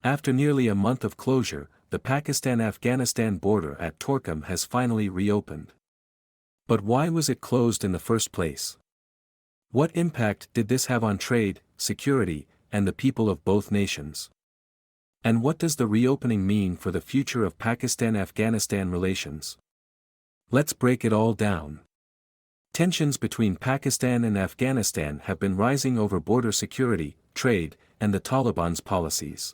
After nearly a month of closure, the Pakistan-Afghanistan border at Torkham has finally reopened. But why was it closed in the first place? What impact did this have on trade, security, and the people of both nations? And what does the reopening mean for the future of Pakistan-Afghanistan relations? Let's break it all down. Tensions between Pakistan and Afghanistan have been rising over border security, trade, and the Taliban's policies.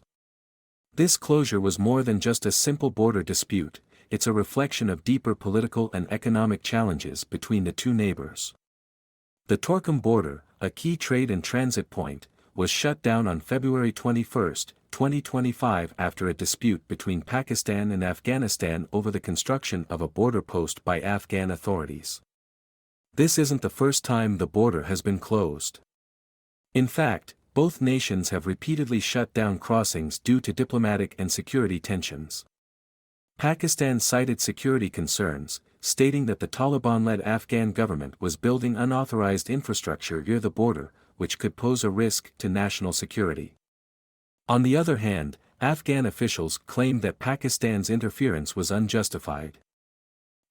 This closure was more than just a simple border dispute, it's a reflection of deeper political and economic challenges between the two neighbors. The Torkham border, a key trade and transit point, was shut down on February 21, 2025 after a dispute between Pakistan and Afghanistan over the construction of a border post by Afghan authorities. This isn't the first time the border has been closed. In fact, both nations have repeatedly shut down crossings due to diplomatic and security tensions. Pakistan cited security concerns, stating that the Taliban-led Afghan government was building unauthorized infrastructure near the border, which could pose a risk to national security. On the other hand, Afghan officials claimed that Pakistan's interference was unjustified.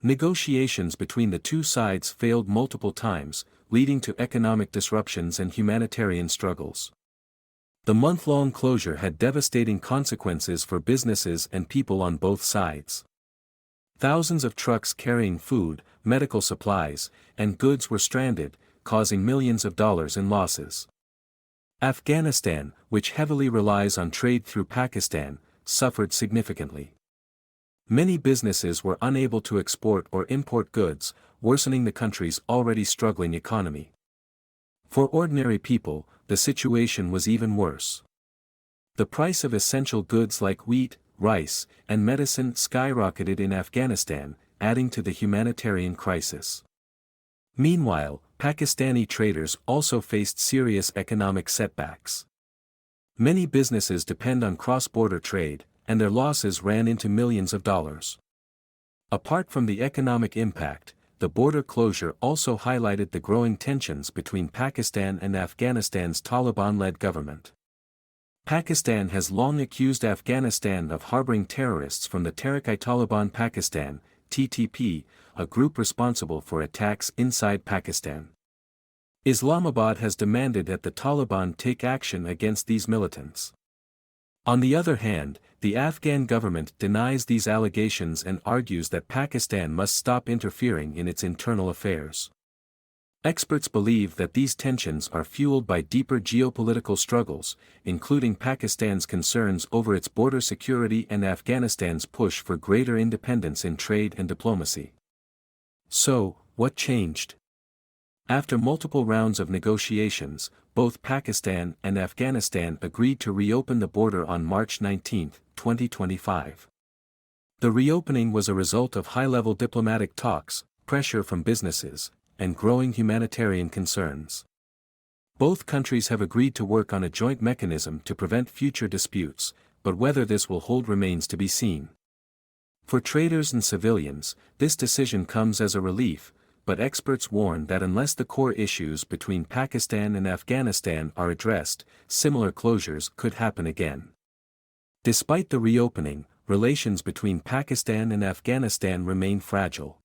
Negotiations between the two sides failed multiple times, leading to economic disruptions and humanitarian struggles. The month-long closure had devastating consequences for businesses and people on both sides. Thousands of trucks carrying food, medical supplies, and goods were stranded, causing millions of dollars in losses. Afghanistan, which heavily relies on trade through Pakistan, suffered significantly. Many businesses were unable to export or import goods, worsening the country's already struggling economy. For ordinary people, the situation was even worse. The price of essential goods like wheat, rice, and medicine skyrocketed in Afghanistan, adding to the humanitarian crisis. Meanwhile, Pakistani traders also faced serious economic setbacks. Many businesses depend on cross-border trade, and their losses ran into millions of dollars. Apart from the economic impact, the border closure also highlighted the growing tensions between Pakistan and Afghanistan's Taliban-led government. Pakistan has long accused Afghanistan of harboring terrorists from the Tehrik-i-Taliban Pakistan, TTP, a group responsible for attacks inside Pakistan. Islamabad has demanded that the Taliban take action against these militants. On the other hand, the Afghan government denies these allegations and argues that Pakistan must stop interfering in its internal affairs. Experts believe that these tensions are fueled by deeper geopolitical struggles, including Pakistan's concerns over its border security and Afghanistan's push for greater independence in trade and diplomacy. So, what changed? After multiple rounds of negotiations, both Pakistan and Afghanistan agreed to reopen the border on March 19, 2025. The reopening was a result of high-level diplomatic talks, pressure from businesses, and growing humanitarian concerns. Both countries have agreed to work on a joint mechanism to prevent future disputes, but whether this will hold remains to be seen. For traders and civilians, this decision comes as a relief, but experts warn that unless the core issues between Pakistan and Afghanistan are addressed, similar closures could happen again. Despite the reopening, relations between Pakistan and Afghanistan remain fragile.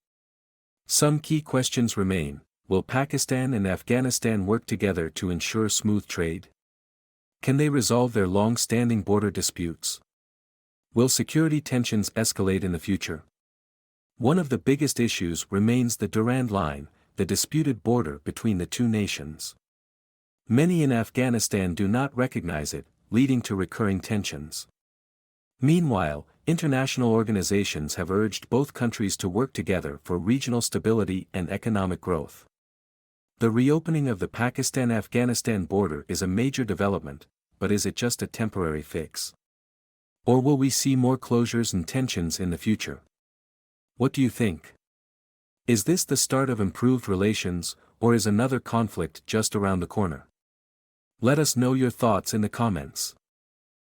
Some key questions remain: will Pakistan and Afghanistan work together to ensure smooth trade? Can they resolve their long-standing border disputes? Will security tensions escalate in the future? One of the biggest issues remains the Durand Line, the disputed border between the two nations. Many in Afghanistan do not recognize it, leading to recurring tensions. Meanwhile, international organizations have urged both countries to work together for regional stability and economic growth. The reopening of the Pakistan-Afghanistan border is a major development, but is it just a temporary fix? Or will we see more closures and tensions in the future? What do you think? Is this the start of improved relations, or is another conflict just around the corner? Let us know your thoughts in the comments.